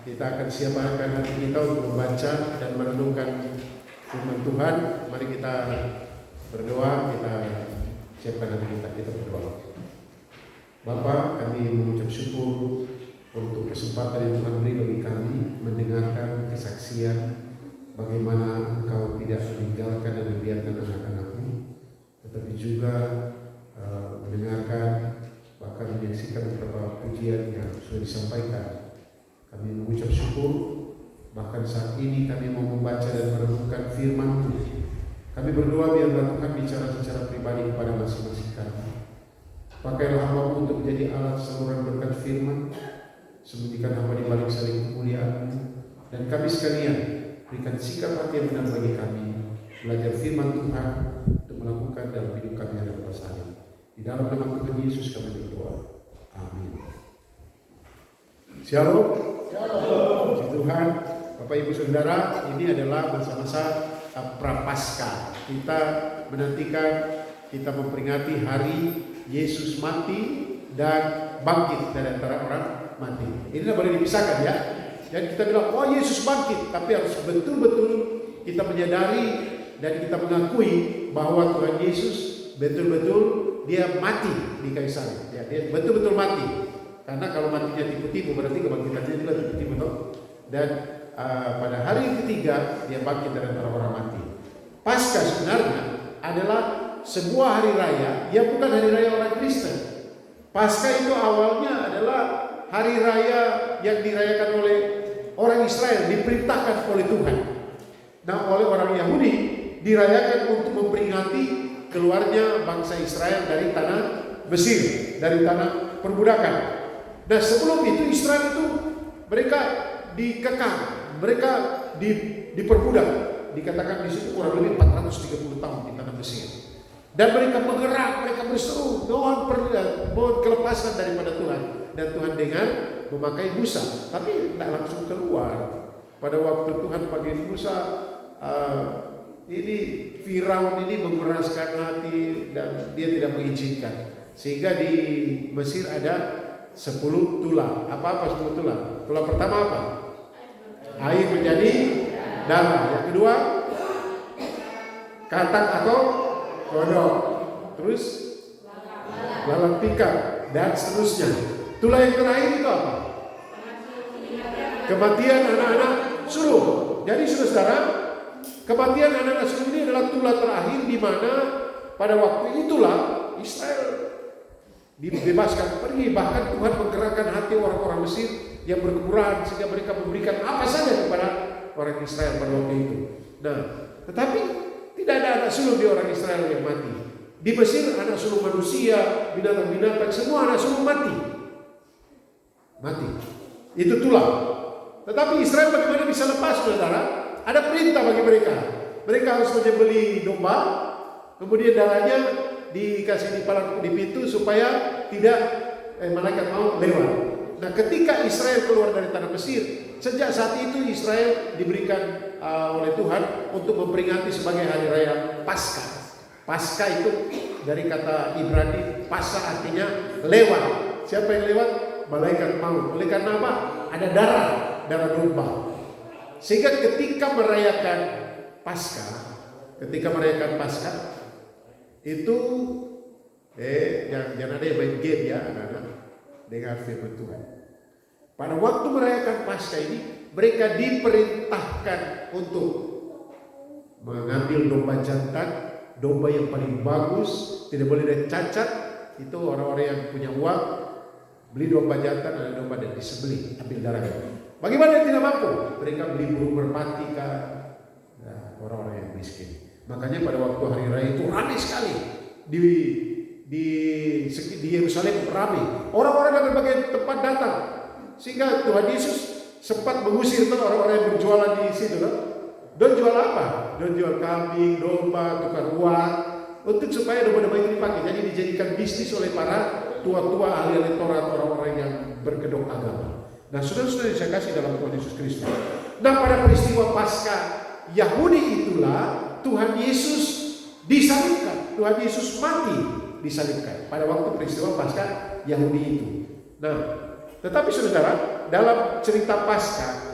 kita akan siapkan hati kita untuk membaca dan merenungkan firman Tuhan. Mari kita berdoa, kita siapkan hati kita berdoa. Bapa, kami mengucap syukur untuk kesempatan yang Tuhan beri bagi kami mendengarkan kesaksian bagaimana Engkau tidak meninggalkan dan membiarkan anak-anak-Mu, tetapi juga mendengarkan bahkan menyaksikan beberapa pujian yang sudah disampaikan. Kami mengucap syukur, bahkan saat ini kami mau membaca dan merenungkan firman-Mu. Kami berdoa biarlah Tuhan bicara secara pribadi kepada masing-masing kami. Pakailah hamba-Mu untuk menjadi alat saluran berkat firman. Sembunyikan hamba di balik salib kemuliaan-Mu. Dan kami sekalian berikan sikap hati yang benar bagi kami, belajar firman Tuhan untuk melakukan dalam hidup kami yang ada salib. Di dalam nama Tuhan Yesus kami berdoa. Amin. Shalom. Puji Tuhan. Bapak Ibu Saudara, ini adalah masa-masa Prapaskah. Kita menantikan, kita memperingati hari Yesus mati dan bangkit dari antara orang mati. Ini tidak boleh dipisahkan ya. Dan kita bilang, oh Yesus bangkit, tapi harus betul-betul kita menyadari dan kita mengakui bahwa Tuhan Yesus betul-betul dia mati di kayu salib. Ya, dia betul-betul mati. Karena kalau matinya tipu-tipu berarti kebangkitannya juga tipu-tipu toh. Dan pada hari yang ketiga dia bangkit dari antara orang mati. Paskah sebenarnya adalah sebuah hari raya yang bukan hari raya orang Kristen. Paskah itu awalnya adalah hari raya yang dirayakan oleh orang Israel, diperintahkan oleh Tuhan. Nah, oleh orang Yahudi dirayakan untuk memperingati keluarnya bangsa Israel dari tanah Mesir, dari tanah perbudakan. Nah, sebelum itu Israel itu mereka dikekang, mereka diperbudak. Dikatakan di situ kurang lebih 430 tahun di tanah Mesir. Dan mereka menggerak, mereka berseru, mohon kelepasan daripada Tuhan. Dan Tuhan dengar memakai Musa, tapi tidak langsung keluar. Pada waktu Tuhan panggil Musa, ini Firaun ini mengeraskan hati dan dia tidak mengizinkan. Sehingga di Mesir ada 10 tulah. Apa 10 tulah? Tulah pertama apa? Air menjadi darah. Yang kedua, katak atau kodok. Terus lalat pikat dan seterusnya. Tulah yang terakhir itu apa? Kematian anak-anak sulung. Jadi saudara, kematian anak-anak sulung ini adalah tulah terakhir di mana pada waktu itulah Israel dibebaskan pergi. Bahkan Tuhan menggerakkan hati orang-orang Mesir yang berkekurangan sehingga mereka memberikan apa saja kepada orang Israel pada waktu itu. Nah, tetapi tidak ada anak sulung di orang Israel yang mati. Di Mesir anak sulung manusia, binatang-binatang, semua anak sulung mati. Itu tulah. Tetapi Israel bagaimana bisa lepas, saudara? Ada perintah bagi mereka. Mereka harus menyembelih domba, kemudian darahnya dikasih di pintu supaya tidak malaikat mau lewat. Nah, ketika Israel keluar dari tanah Mesir, sejak saat itu Israel diberikan oleh Tuhan untuk memperingati sebagai hari raya Paskah. Paskah itu dari kata Ibrani, Pasah artinya lewat. Siapa yang lewat? Malaikat maut. Oleh karena apa? Ada darah domba. Sehingga ketika merayakan Paskah, itu jangan ada yang main game ya, anak-anak. Dengar firman Tuhan. Pada waktu merayakan Paskah ini, mereka diperintahkan untuk mengambil domba jantan, domba yang paling bagus, tidak boleh ada cacat. Itu orang-orang yang punya uang, beli domba jantan, ada domba dan disembelih, ambil darahnya. Bagaimana yang tidak mampu? Mereka beli burung merpati kan, orang-orang yang miskin. Makanya pada waktu hari raya itu ramai sekali di Yerusalem ramai. Orang-orang dari berbagai tempat datang. Sehingga Tuhan Yesus sempat mengusir orang-orang yang berjualan di situ. Don jual apa? Don jual kambing, domba, tukar uang, untuk supaya domba-domba itu dipakai. Jadi dijadikan bisnis oleh para tua-tua ahli Taurat, orang-orang yang berkedok agama. Nah, saudara-saudara saya kasih dalam Tuhan Yesus Kristus. Nah, pada peristiwa Paskah Yahudi itulah Tuhan Yesus disalibkan. Tuhan Yesus mati disalibkan pada waktu peristiwa Paskah Yahudi itu. Nah, Tetapi saudara, dalam cerita Paskah,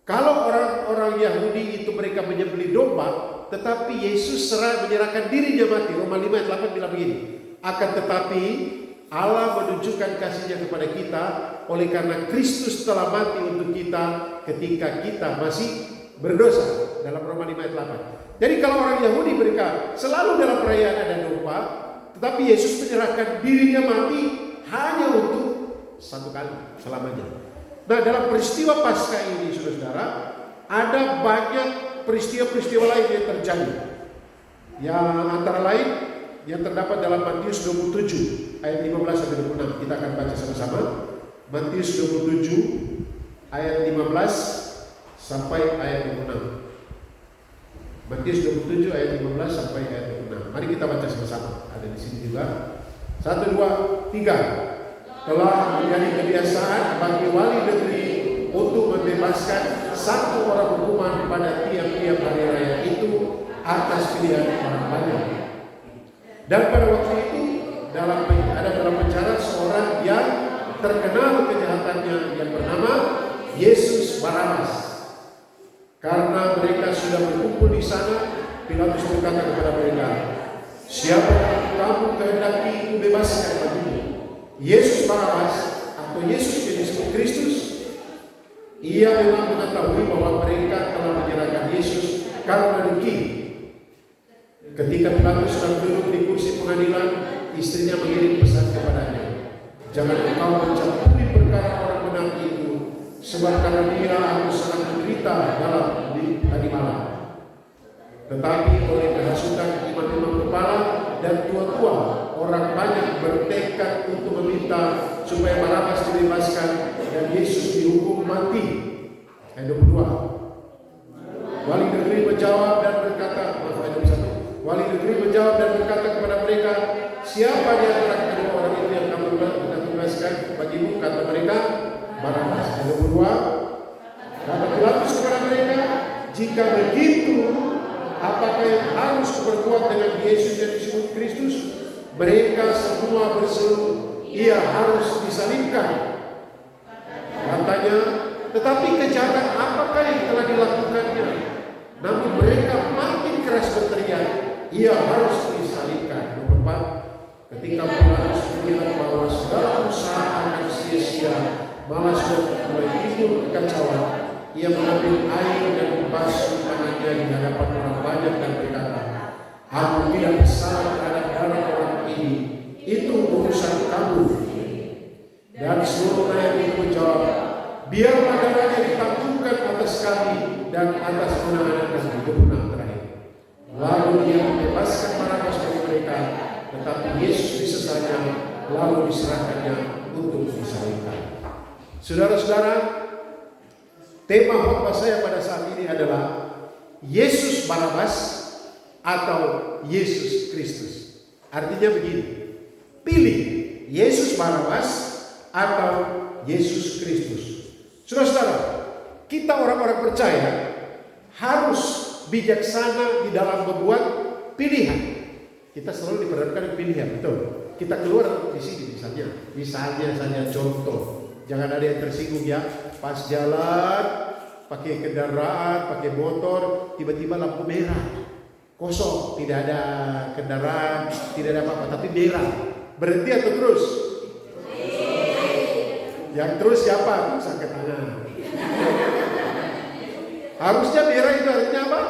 kalau orang-orang Yahudi itu mereka menyembelih domba, tetapi Yesus menyerahkan dirinya mati. Roma 5 ayat 8 bilang begini, akan tetapi Allah menunjukkan kasih-Nya kepada kita oleh karena Kristus telah mati untuk kita ketika kita masih berdosa. Dalam Roma 5 ayat 8. Jadi kalau orang Yahudi mereka selalu dalam perayaan ada domba, tetapi Yesus menyerahkan dirinya mati hanya untuk satu kali selamanya. Nah, dalam peristiwa Paskah ini saudara, ada banyak peristiwa-peristiwa lain yang terjadi. Yang antara lain yang terdapat dalam Matius 27 ayat 15 sampai 26. Kita akan baca sama-sama. Matius 27 ayat 15 sampai ayat 26. Matius 27 ayat 15 sampai ayat 26. Mari kita baca sama-sama. Ada di sini juga. 1, 2, 3. Telah menjadi kebiasaan bagi wali negeri untuk membebaskan satu orang hukuman pada tiap-tiap hari raya itu atas pilihan orang banyak. Dan pada waktu itu ada dalam penjara seorang yang terkenal kejahatannya yang bernama Yesus Barabas. Karena mereka sudah berkumpul di sana, Pilatus berkata kepada mereka, siapa yang kamu kehendaki kubebaskan bagimu? Yesus Barabas atau Yesus yang disebut Kristus? Ia memang mengetahui bahwa mereka telah menyerahkan Yesus karena dengki. Ketika Pilatus sedang duduk di kursi pengadilan, istrinya mengirim pesan kepadanya, jangan engkau mencampuri perkara orang menang itu, sebab karena dia aku sangat menderita tadi malam. Tetapi oleh kehasutan imam-imam kepala dan tua-tua, orang banyak bertekad untuk meminta supaya Barabas dibebaskan dan Yesus dihukum mati. Ayat 22. Wali negeri menjawab dan berkata, Wali negeri menjawab dan berkata kepada mereka, siapa di antara kedua orang itu yang kamu bebaskan bagimu? Kata mereka, Barabas. Ayat 22. Kata Pilatus kepada mereka, jika begitu, apakah yang harus berbuat dengan Yesus yang disebut Kristus? Mereka semua berseru, ia harus disalibkan. Katanya, tetapi kejahatan apakah yang telah dilakukannya? Namun mereka makin keras berteriak, ia harus disalibkan. Nomor 4, ketika Pilatus melihat bahwa segala usaha akan sia-sia, malah sudah mulai timbul kekacauan, ia mengambil air dan membasuh tangannya di hadapan orang banyak dan berkata, aku tidak bersalah terhadap darah orang ini, itu urusan kamu. Dan seluruh rakyat itu menjawab, biarlah darahnya ditangguhkan atas kami dan atas anak-anak kami. Itu benar terakhir. Lalu dia membebaskan Barabas bagi mereka, tetapi Yesus disesatnya, lalu diserahkannya untuk disalibkan. Saudara-saudara, tema khotbah saya pada saat ini adalah Yesus Barabas atau Yesus Kristus. Artinya begini, pilih Yesus Barabas atau Yesus Kristus. Saudara-saudara, kita orang-orang percaya harus bijaksana di dalam membuat pilihan. Kita selalu diperhadapkan pilihan, betul. Kita keluar di sini misalnya saja contoh. Jangan ada yang tersinggung ya. Pas jalan, pakai kendaraan, pakai motor, tiba-tiba lampu merah, kosong, tidak ada kendaraan, tidak ada apa-apa, tapi merah. Berhenti atau terus? Yang terus siapa? Sakit tangan. Harusnya merah itu artinya apa?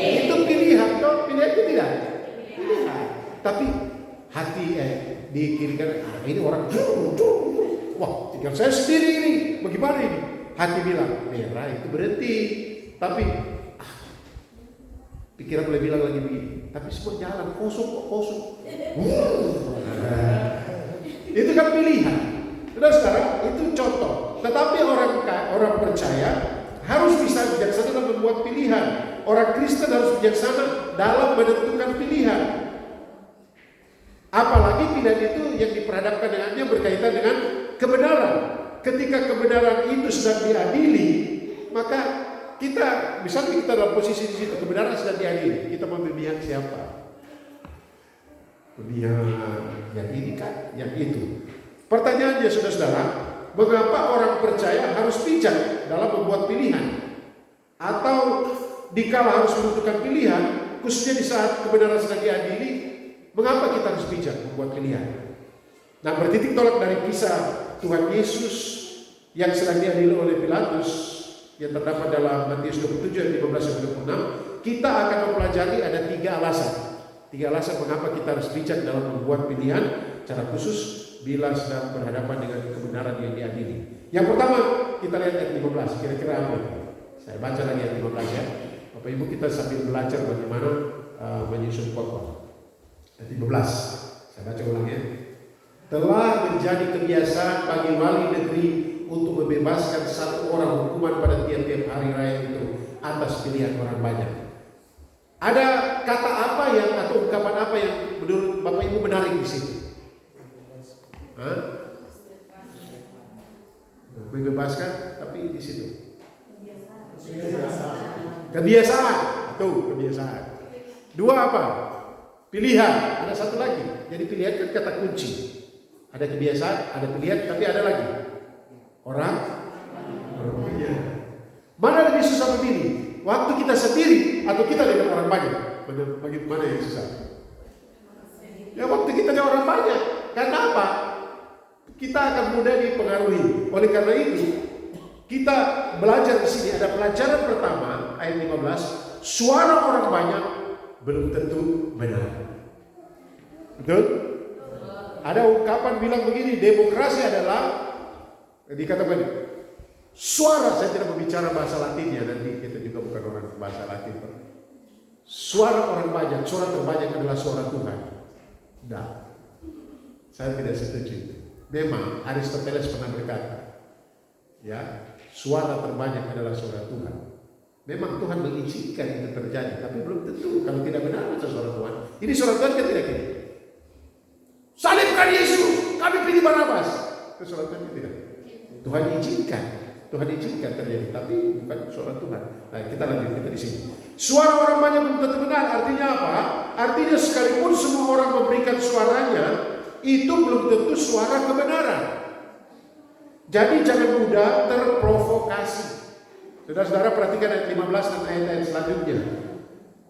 Itu pilihan, toh pilihan itu tidak. Pilihan. Tapi hati di kiri kanan, ini orang wah, tinggal saya sendiri ini, bagaimana ini? Hati bilang, merah itu berhenti. Tapi pikiran boleh bilang lagi begini, tapi semua jalan kosong. Itu kan pilihan. Sudah sekarang itu contoh. Tetapi orang percaya harus bisa bijaksana dalam membuat pilihan. Orang Kristen harus bijaksana dalam menentukan pilihan. Apalagi pilihan itu yang diperhadapkan dengannya berkaitan dengan kebenaran. Ketika kebenaran itu sedang diadili, maka misalnya kita dalam posisi di situ, kebenaran sedang diadili, kita memilih siapa? pilihan yang ini kan, yang itu. Pertanyaannya saudara-saudara, mengapa orang percaya harus bijak dalam membuat pilihan? Atau dikala harus menentukan pilihan, khususnya di saat kebenaran sedang diadili, mengapa kita harus bijak membuat pilihan? Nah, bertitik tolak dari kisah Tuhan Yesus yang sedang diadili oleh Pilatus yang terdapat dalam Matius 27 ayat 15 sampai 26, kita akan mempelajari ada 3 alasan. 3 alasan mengapa kita harus bijak dalam membuat pilihan, cara khusus bila sedang berhadapan dengan kebenaran yang diadili. Yang pertama, kita lihat ayat 15, kira-kira apa? Saya baca lagi ayat 15 ya. Bapak Ibu, kita sambil belajar bagaimana menyusun khotbah. Ayat 15, saya baca ulang ya. Telah menjadi kebiasaan bagi wali negeri untuk membebaskan satu orang hukuman pada tiap-tiap hari raya itu atas pilihan orang banyak. Ada kata apa yang atau ungkapan apa yang menurut Bapak Ibu menarik di situ? Membebaskan, tapi di situ kebiasaan. Tuh, kebiasaan. 2 apa? Pilihan. Ada satu lagi. Jadi pilihan kan kata kunci. Ada kebiasaan, ada pilihan, tapi ada lagi orang banyak. Mana lebih susah memilih? Waktu kita sendiri atau kita dengan orang banyak? Bagaimana yang susah? Ya waktu kita dengan orang banyak. Karena apa? Kita akan mudah dipengaruhi. Oleh karena itu, kita belajar di sini ada pelajaran pertama ayat 15, suara orang banyak belum tentu benar. Betul? Ada ungkapan bilang begini, demokrasi adalah dikatakan suara, saya tidak berbicara bahasa Latinnya, nanti kita juga bukan orang bahasa Latin. Suara orang banyak, suara terbanyak adalah suara Tuhan. Nah, saya tidak setuju. Memang Aristoteles pernah berkata, ya, suara terbanyak adalah suara Tuhan. Memang Tuhan mengizinkan itu terjadi, tapi belum tentu. Kalau tidak benar itu suara Tuhan. Ini suara Tuhan kan tidak gini. Salibkan Yesus, kami pilih Barabas. Itu suara Tuhan tidak. Tuhan izinkan terjadi, tapi bukan suara Tuhan. Nah, kita lanjut kita di sini. Suara orang banyak belum tentu benar. Artinya apa? Artinya sekalipun semua orang memberikan suaranya, itu belum tentu suara kebenaran. Jadi jangan mudah terprovokasi. Saudara-saudara perhatikan ayat 15 dan ayat-ayat selanjutnya.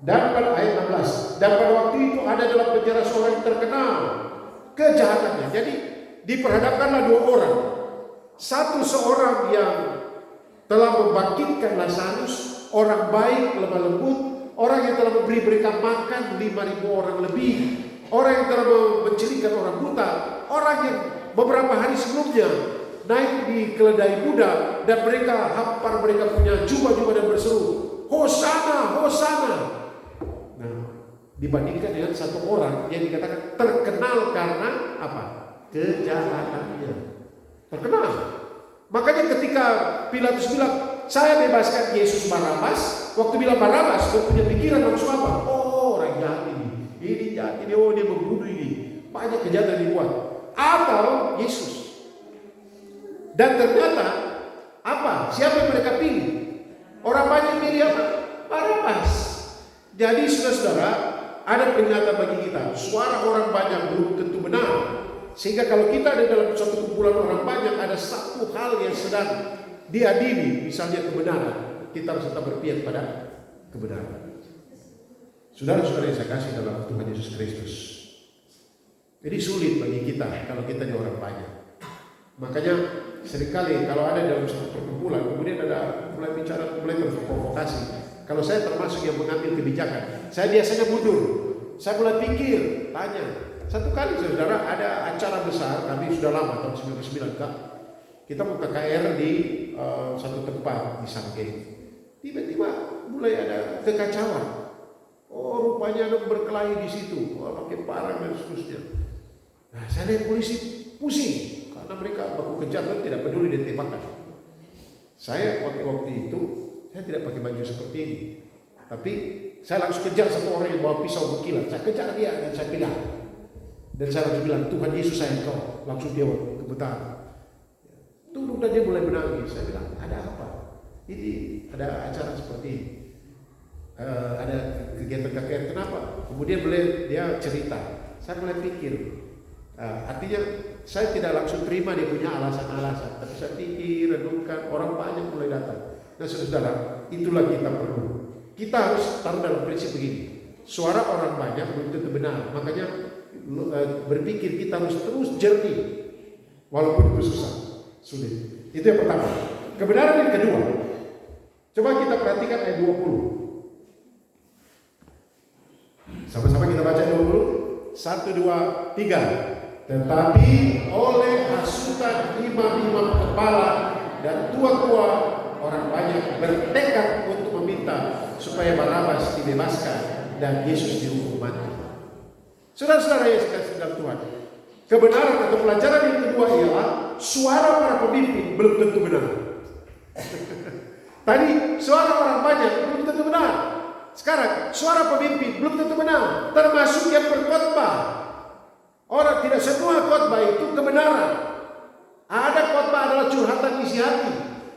Dan pada ayat 16, dan pada waktu itu ada dalam penjara seorang yang terkenal kejahatannya. Jadi diperhadapkanlah 2 orang. Satu seorang yang telah membangkitkan Lazarus, orang baik, lemah lembut, orang yang telah memberikan makan 5.000 orang lebih, orang yang telah menceritakan orang buta, orang yang beberapa hari sebelumnya naik di keledai Buddha dan mereka hampar, mereka punya jubah-jubah dan berseru, Hosana, Hosana. Nah, dibandingkan dengan satu orang yang dikatakan terkenal karena apa? Kejahatannya. Terkenal. Makanya ketika Pilatus bilang, saya bebaskan Yesus Barabas, waktu bilang Barabas, dia punya pikiran langsung apa? Oh, orang jahat ini jahat ini, oh dia membunuh ini, banyak kejahatan dibuat. Atau Yesus. Dan ternyata apa? Siapa yang mereka pilih? Orang banyak pilih apa? Barabas. Jadi saudara-saudara, ada peringatan bagi kita. Suara orang banyak belum tentu benar. Sehingga kalau kita ada dalam suatu kumpulan orang banyak, ada satu hal yang sedang diadili, misalnya kebenaran, kita harus tetap berpihak pada kebenaran. Saudara-saudara yang saya kasih dalam Tuhan Yesus Kristus, jadi sulit bagi kita kalau kita di orang banyak. Makanya seringkali kalau ada dalam satu perkumpulan, kemudian ada mulai bicara, mulai terprovokasi. Kalau saya termasuk yang mengambil kebijakan, saya biasanya mundur. Saya mulai pikir, tanya. Satu kali saudara ada acara besar, kami sudah lama tahun 99 Kak. Kita mau KKR di satu tempat di Sangkeng. Tiba-tiba mulai ada kekacauan. Oh rupanya ada berkelahi di situ, pakai parang dan seterusnya. Nah saya lihat polisi pusing karena mereka baku kejar dan tidak peduli dan tembakan. Saya waktu itu saya tidak pakai baju seperti ini, tapi saya langsung kejar satu orang yang bawa pisau berkilat. Saya kejar dia dan saya bilang. Dan saya langsung bilang, Tuhan Yesus sayang kau. Langsung dia gemetar. Tunduk dan dia mulai menangis. Saya bilang, ada apa? Ini ada acara seperti ini. Ada kegiatan KKR. Kenapa? Kemudian dia cerita. Saya mulai pikir, artinya saya tidak langsung terima dia punya alasan-alasan, tapi saya pikir, renungkan, orang banyak mulai datang. Nah saudara, itulah kita perlu. Kita harus taruh dalam prinsip begini, suara orang banyak belum tentu benar. Makanya berpikir kita harus terus jernih, walaupun itu susah, sulit. Itu yang pertama. Kebenaran yang kedua, coba kita perhatikan ayat 20. Sama-sama kita baca 20. 1, 2, 3. Tetapi oleh hasutan imam-imam kepala dan tua-tua, orang banyak bertekad untuk meminta supaya Barabas dibebaskan dan Yesus dihukum mati. Saudara-saudara yang dikasihi dalam Tuhan, kebenaran atau pelajaran yang kedua ialah suara para pemimpin belum tentu benar. Tadi suara orang banyak belum tentu benar. Sekarang suara pemimpin belum tentu benar, termasuk yang berkhotbah. Orang tidak semua khotbah itu kebenaran. Ada khotbah adalah curhatan isi hati.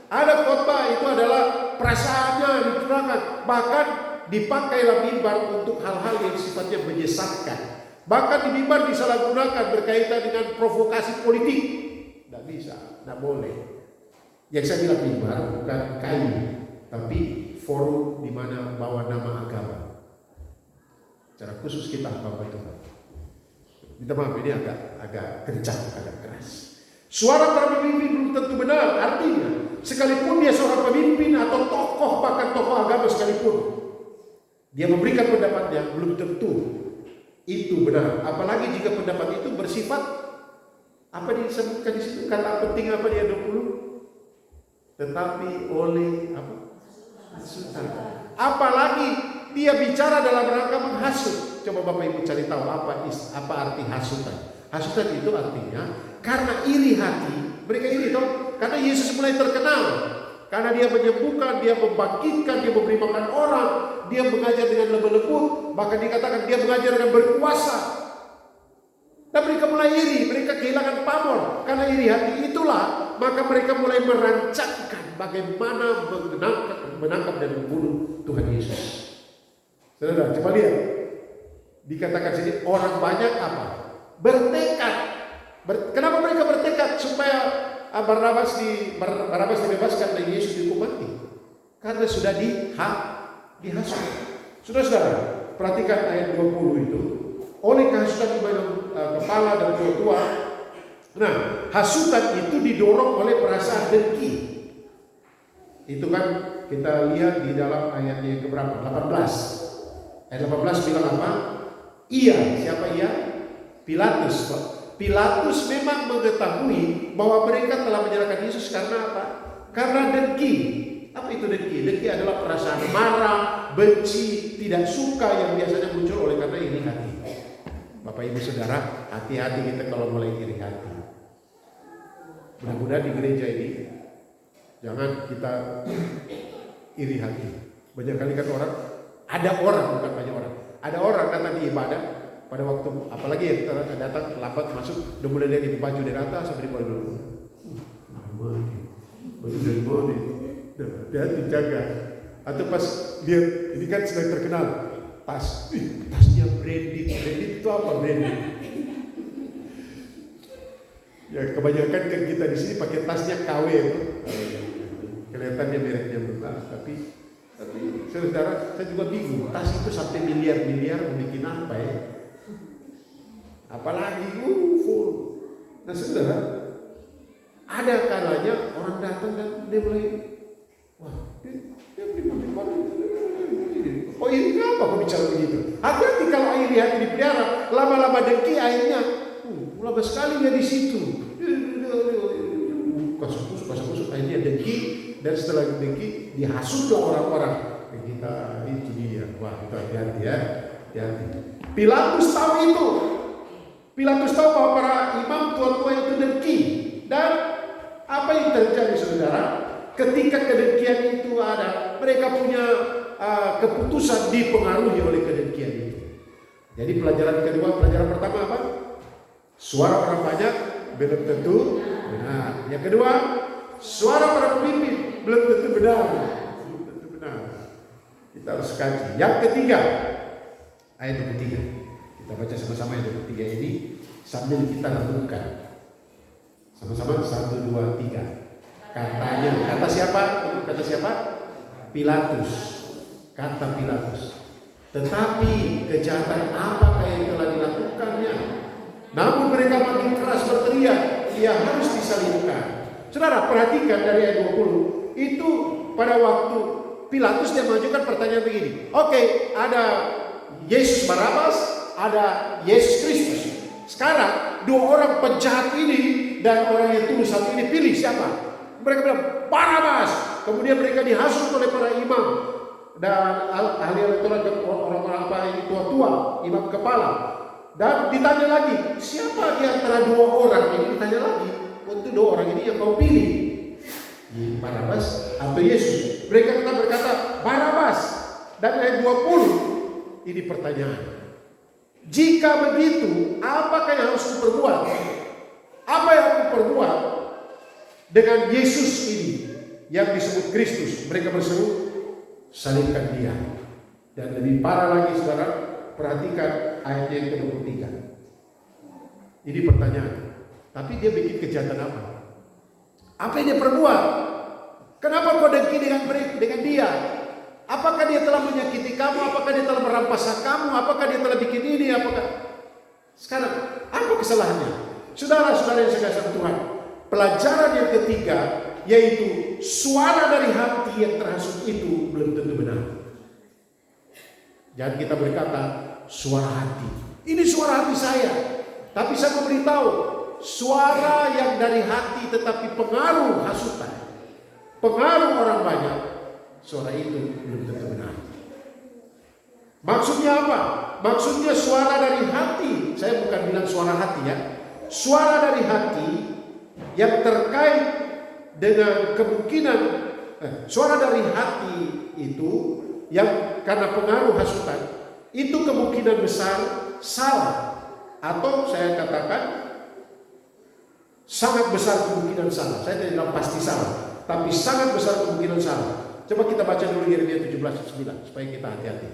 Ada khotbah itu adalah perasaannya dicurahkan. Bahkan dipakailah mimbar untuk hal-hal yang sifatnya menyesatkan. Bahkan di mimbar disalahgunakan berkaitan dengan provokasi politik. Tidak bisa, tidak boleh. Yang saya bilang mimbar bukan kayu, tapi forum di mana bawa nama agama. Secara khusus kita Bapak Tuhan. Minta maaf, ini agak kencang, agak keras. Suara para pemimpin belum tentu benar. Artinya, sekalipun dia seorang pemimpin atau tokoh, bahkan tokoh agama sekalipun, dia memberikan pendapatnya, belum tentu itu benar. Apalagi jika pendapat itu bersifat, apa disebutkan di situ, kata penting apa dia 20? Tetapi oleh apa? Hasutan. Apalagi dia bicara dalam rangka menghasut. Coba Bapak Ibu cari tahu apa arti hasutan. Hasutan itu artinya karena iri hati. Mereka iri toh, karena Yesus mulai terkenal. Karena dia menyembuhkan, dia membangkitkan, dia memberi makan orang, dia mengajar dengan lembut, bahkan dikatakan dia mengajar dengan berkuasa. Dan mereka mulai iri, mereka kehilangan pamor. Karena iri hati itulah, maka mereka mulai merancangkan bagaimana menangkap dan membunuh Tuhan Yesus. Saudara, coba lihat. Dikatakan sini orang banyak apa? Bertekad. Kenapa mereka bertekad supaya Barabas dibebaskan dan Yesus dihukum mati? Karena sudah dihasut. Saudara, perhatikan ayat 20 itu. Oleh kehasutan kepala dan tua-tua. Nah, hasutan itu didorong oleh perasaan dengki. Itu kan kita lihat di dalam ayat yang keberapa? 18. Ayat 18 bilang apa? Iya, siapa iya? Pilatus. Pilatus memang mengetahui bahwa mereka telah menyerahkan Yesus karena apa? Karena dengki. Apa itu dengki? Dengki adalah perasaan marah, benci, tidak suka yang biasanya muncul oleh karena iri hati. Bapak Ibu Saudara, hati-hati kita kalau mulai iri hati. Mudah-mudahan di gereja ini jangan kita iri hati. Banyak kali kan ada orang datang di ibadah pada waktu, apalagi yang datang lambat masuk, udah mulai lihat itu baju dari atas sampai di bawah dulu. Baju dari bawah nih, hati-hati jaga. Atau pas lihat ini kan sedang terkenal, tasnya branded itu apa branded? Ya kebanyakan kan kita di sini pakai tasnya KW, kelihatannya mereknya benar, tapi saudara, saya juga bingung. Tas itu sampai miliar-miliar mau bikin apa ya? Apalagi full. Nah saudara, ada kalanya orang datang dan dia mulai, wah, dia oh ini apa kok bicara begitu? Hati-hati kalau iri hati dipelihara, lama-lama dengki akhirnya, lama sekali dia di situ. Kasut akhirnya dengki, dan setelah dengki dihasutlah orang-orang. Kita itu dia, wah itu hati-hati ya, hati-hati. Pilatus tahu itu. Pilatus tahu bahwa para imam tua-tua itu dengki. Dan apa yang terjadi saudara? Ketika kedengkian itu ada, mereka punya keputusan dipengaruhi oleh kedengkian itu. Jadi pelajaran kedua, pelajaran pertama apa? Suara orang banyak belum tentu benar. Yang kedua, suara para pemimpin belum tentu benar. Belum tentu benar. Kita harus kaji. Yang ketiga, ayat 23. Kita Kita baca sama-sama yang ketiga ini sambil kita renungkan. Sama-sama 1, 2, 3. Katanya, kata siapa? Kata siapa? Pilatus. Kata Pilatus. Tetapi kejahatan apakah yang telah dilakukannya? Namun mereka makin keras berteriak, ia harus disalibkan. Saudara, perhatikan dari ayat 20. Itu pada waktu Pilatus dia mengajukan pertanyaan begini. Oke, ada Yesus Barabas, ada Yesus Kristus. Sekarang dua orang penjahat ini dan orang yang tulus satu ini, pilih siapa? Mereka bilang Barabas. Kemudian mereka dihasut oleh para imam dan ahli elektoral, orang-orang apa ini tua-tua, imam kepala. Dan ditanya lagi, siapa di antara dua orang ini? Ditanya lagi, untuk dua orang ini yang kau pilih, Barabas atau Yesus? Mereka tetap berkata Barabas. Dan ayat 20 ini pertanyaan. Jika begitu, apakah yang harus kuperbuat? Apa yang aku perbuat dengan Yesus ini yang disebut Kristus? Mereka berseru, salibkan dia. Dan lebih parah lagi saudara, perhatikan ayat yang ke-23. Ini pertanyaan. Tapi dia bikin kejahatan apa? Apa yang dia perbuat? Kenapa kau dengki dengan dia? Apakah dia telah menyakiti kamu? Apakah dia telah merampas hak kamu? Apakah dia telah bikin ini? Apakah sekarang apa kesalahannya? Saudara-saudara yang saya kasih Tuhan, pelajaran yang ketiga yaitu suara dari hati yang terhasut itu belum tentu benar. Jangan kita berkata suara hati. Ini suara hati saya. Tapi saya memberitahu, suara yang dari hati tetapi pengaruh hasutan, pengaruh orang banyak, suara itu belum tentu benar. Maksudnya apa? Maksudnya suara dari hati. Saya bukan bilang suara hati ya. Suara dari hati yang terkait dengan kemungkinan suara dari hati itu yang karena pengaruh hasutan itu kemungkinan besar salah, atau saya katakan sangat besar kemungkinan salah. Saya tidak bilang pasti salah, tapi sangat besar kemungkinan salah. Coba kita baca dulu Yeremia 17 ayat 9 supaya kita hati-hati.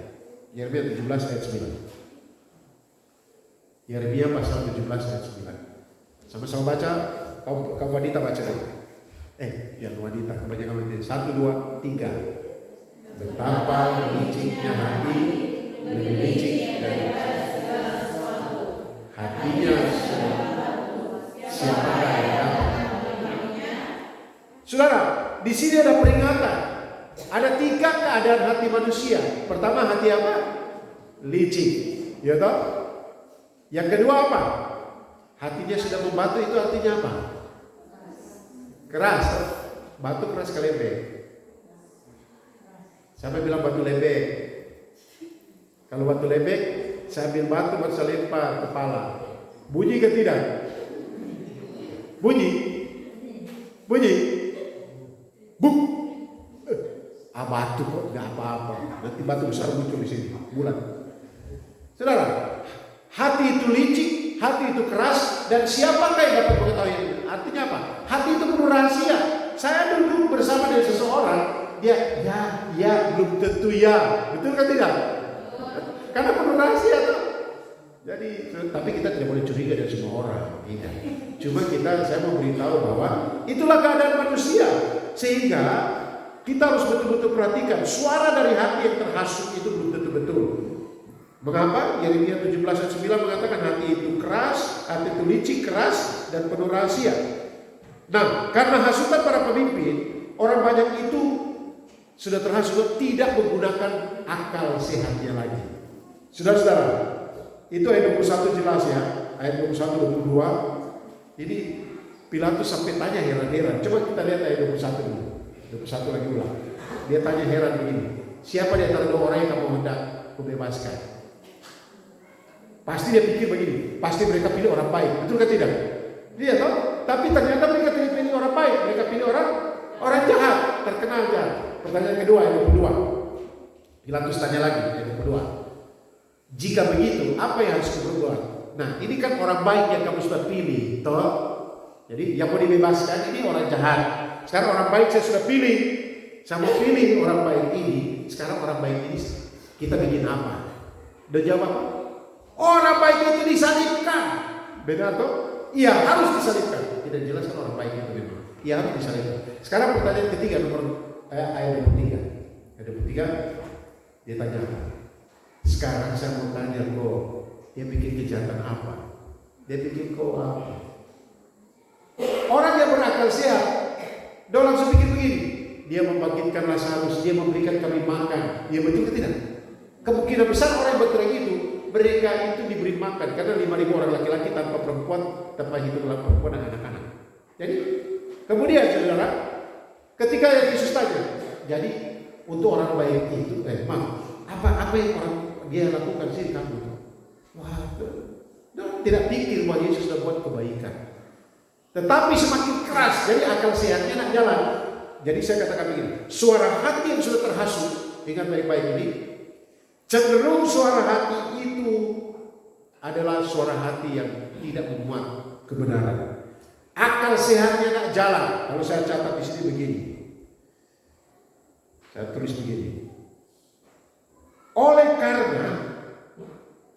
Yeremia 17 ayat 9. Yeremia pasal 17 ayat 9. Sama-sama baca. Kaum wanita baca dulu. Yang wanita, kebanyakan wanita. 1, 2, 3. Betapa liciknya hati, lebih licik dari hatinya siapakah yang dapat. Saudara, di sini ada peringatan. Ada 3 keadaan hati manusia. Pertama, hati apa? Licik, ya toh? Yang kedua apa? Hatinya sudah membatu, itu artinya apa? Keras. Batu keras ke lembek. Siapa bilang batu lembek? Kalau batu lembek, saya ambil batu buat saya lempar kepala. Bunyi ke tidak? Bunyi? Bunyi? Buk! Batu kok nggak apa-apa. Nanti batu besar muncul di sini. Bulan. Saudara, hati itu licik, hati itu keras, dan siapakah yang dapat mengetahui itu? Artinya apa? Hati itu penuh rahasia. Saya duduk bersama dengan seseorang, dia ya belum tentu ya, betul kan tidak? Karena penuh rahasia tuh. Jadi, tapi kita tidak boleh curiga dengan semua orang. Tidak. Cuma saya mau beritahu bahwa itulah keadaan manusia, sehingga kita harus betul-betul perhatikan suara dari hati yang terhasut itu belum tentu betul. Mengapa? Yeremia 17 ayat 9 mengatakan hati itu keras, hati itu licik, keras, dan penuh rahasia. Nah, karena hasutan para pemimpin, orang banyak itu sudah terhasut, tidak menggunakan akal sehatnya lagi. Saudara-saudara, itu ayat 21 jelas ya, ayat 21, 22. Ini Pilatus sampai tanya heran-heran. Coba kita lihat ayat 21 dulu. 21 lagi ulang. Dia tanya heran begini, siapa di antara dua orang yang kamu hendak kubebaskan? Pasti dia pikir begini, pasti mereka pilih orang baik, betul kan tidak? Dia tahu, tapi ternyata mereka tidak pilih orang baik, mereka pilih orang jahat, terkenal jahat. Pertanyaan kedua, ayat 22. Pilatus tanya lagi, ayat 22. Jika begitu, apa yang harus kuperbuat? Nah, ini kan orang baik yang kamu sudah pilih, toh? Jadi yang mau dibebaskan ini orang jahat. Sekarang orang baik saya sudah pilih. Saya mau pilih orang baik ini. Sekarang orang baik ini kita bikin apa? Udah jawab apa? Orang baik itu disalibkan. Benar toh? Iya, harus disalibkan. Tidak jelas kan orang baik itu memang. Iya, harus disalibkan. Sekarang pertanyaan ketiga, ayat 23. Ayat 23 dia tanya, sekarang saya mau tanya kau, dia bikin kejahatan apa? Dia bikin kau apa? Orang yang berakal sehat, dia langsung pikir begini, dia membangkitkan Lazarus, dia memberikan kami makan. Dia betul ke tidak? Kemungkinan besar orang yang bergerak itu, mereka itu diberi makan karena 5.000 orang laki-laki tanpa perempuan, tanpa hiduplah perempuan dan anak-anak. Jadi kemudian saudara, ketika Yesus tanya, jadi untuk orang baik itu, apa yang orang dia lakukan sih kamu? Wah, tidak pikir bahwa Yesus sudah buat kebaikan. Tetapi semakin keras, jadi akal sehatnya nak jalan. Jadi saya katakan begini, suara hati yang sudah terhasut, ingat baik-baik ini, cenderung suara hati itu adalah suara hati yang tidak memuat kebenaran. Akal sehatnya nak jalan. Kalau saya catat di sini begini, saya tulis begini. Oleh karena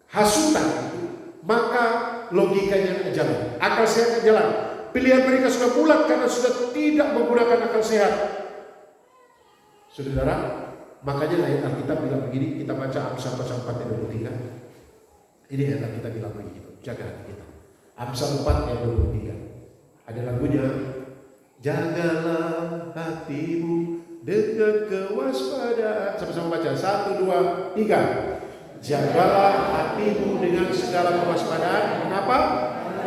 hasutan itu, maka logikanya nak jalan, akal sehatnya jalan. Pilihan mereka sudah bulat karena sudah tidak menggunakan akal sehat. Saudara, makanya ayat Alkitab bilang begini, kita baca Amsal pasal 4 ayat 23. Ini ayat Alkitab bilang begitu, jaga hati kita. Amsal 4 ayat 23. Ada lagunya, jagalah hatimu dengan kewaspadaan. Sama-sama baca, 1, 2, 3. Jagalah hatimu dengan segala kewaspadaan. Mengapa?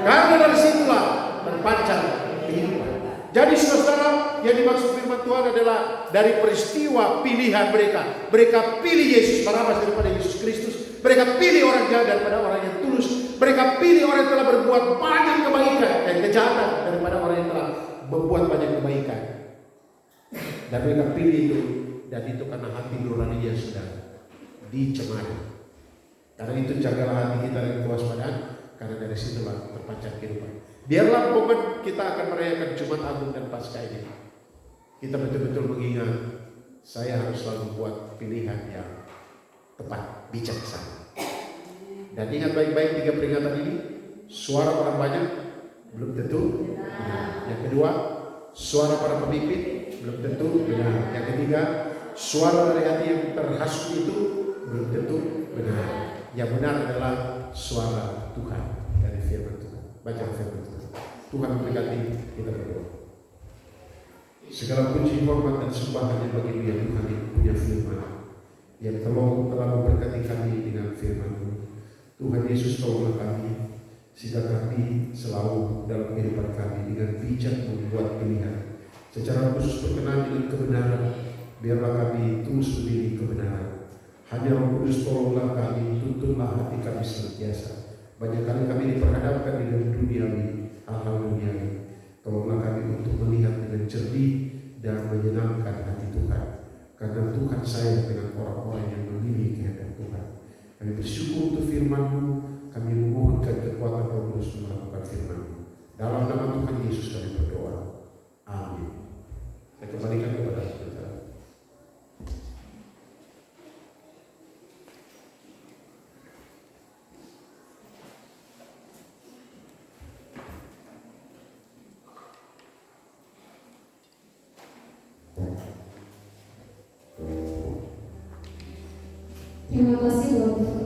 Karena dari situlah terpancar kehidupan. Jadi saudara, yang dimaksud firman Tuhan adalah dari peristiwa pilihan mereka. Mereka pilih Yesus Barabas daripada Yesus Kristus. Mereka pilih orang jahat daripada orang yang tulus. Mereka pilih orang yang telah berbuat banyak kebaikan dan kejahatan daripada orang yang telah berbuat banyak kebaikan. Dan mereka pilih itu, dan itu karena hati nuraninya sudah dicemari. Karena itu jagalah hati kita dengan kewaspadaan, karena dari situlah terpancar kehidupan. Biarlah momen kita akan merayakan Jumat Agung dan Paskah ini, kita betul-betul mengingat, saya harus selalu buat pilihan yang tepat, bijaksana. Dan ingat baik-baik 3 peringatan ini, suara orang banyak belum tentu benar. Yang kedua, suara para pemimpin belum tentu benar. Yang ketiga, suara dari hati yang terhasut itu belum tentu benar. Yang benar adalah suara Tuhan dari firman Tuhan. Baca firman Tuhan. Tuhan memberkati kita berdoa. Segala puji, hormat dan sembah hanya bagi Dia, Tuhan yang punya firman, yang telah memberkati kami dengan firman-Mu. Tuhan Yesus, tolonglah kami, sehingga kami selalu dalam kehidupan kami dengan bijak membuat pilihan secara khusus berkenan dengan kebenaran. Biarlah kami terus memilih kebenaran. Hanya Roh Kudus, tolonglah kami, tuntunlah hati kami senantiasa. Banyak kali kami diperhadapkan dengan duniawi, hal-hal duniawi. Tolonglah kami untuk melihat dengan jernih dan menyenangkan hati Tuhan. Karena Tuhan sayang dengan orang-orang yang memilih kehendak Tuhan. Kami bersyukur untuk firman-Mu. Kami memohonkan kekuatan Roh Kudus melakukan firman-Mu. Dalam nama Tuhan Yesus kami berdoa. Amin. Saya kembalikan kepada saudara. Terima kasih Bapak.